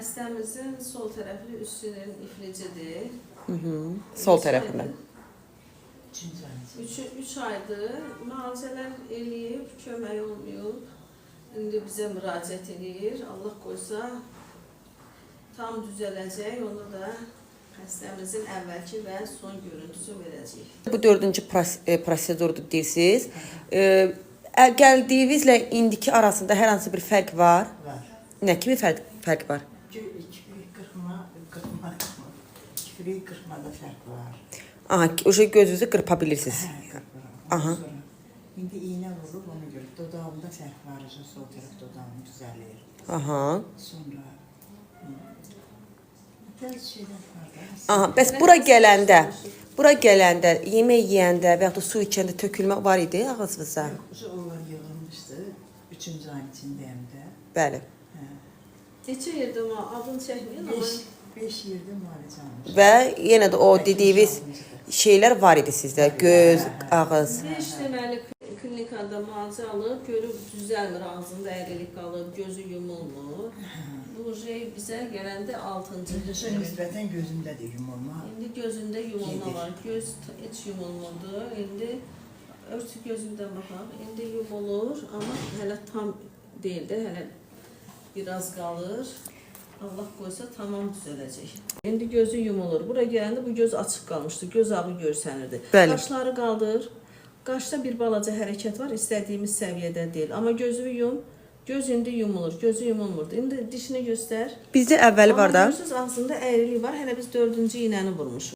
Xəstəmizin sol tərəfli üstünün iflicidir. Sol tərəfindən. 3 aydır müalicələr eləyib, kömək olmuyor. İndi bizə müraciət edir. Allah qoysa tam düzələcək. Onu da xəstəmizin əvvəlki və son görüntüsü verəcək. Bu 4-cü prosedurdur deyirsiniz. Gəldiyinizlə indiki arasında hər hansı bir fərq var? Var. Nə kimi fərq var? 2-40-mada fərq var. Aha, o şey gözünüzü qırpa bilirsiniz. Aha. İndi iğnə vurub ona görə dodağımda fərq var. Sol tərəf dodağım düzəlir. Aha. Sonra bəzi şeylər var da. Aha, bəs bura gələndə, yemək yeyəndə və ya da su içəndə tökülmə var idi ağzınızda? Onlar yığılmışdı. 3-cü ayın içindəyəm də. Bəli. Neçə yerdə adını çəkməyin ama 5 yerdə müalicə almışdım. Və yenə də o dediyiniz şeylər var idi sizdə, göz, ağız. Beş deməli klinikada müalicə alıb, görüb düzəlmir, ağzında əyrilik qalıb, gözü yumulmur. Bu şey bizə gələndə 6-cı. Nisbətən gözümdə də yumulma. İndi gözündə yumulma var, göz heç yumulmurdu. İndi örtü gözümdən baxaq, indi yumulur, amma hələ tam deyil də, hələ biraz qalır. Allah qoysa tamam düzələcək. İndi gözü yumulur. Bura gələndə bu göz açıq qalmışdı, göz ağı görsənirdi. Bəli. Qaşları qaldır. Qaşda bir balaca hərəkət var, istədiyimiz səviyyədə deyil. Amma gözü yum, göz indi yumulur, gözü yumulmurdu. İndi dişini göstər. Bizdə əvvəli var da. Amma görürsünüz ağzında əyrilik var, hələ biz 4-cü iynəni vurmuşuq.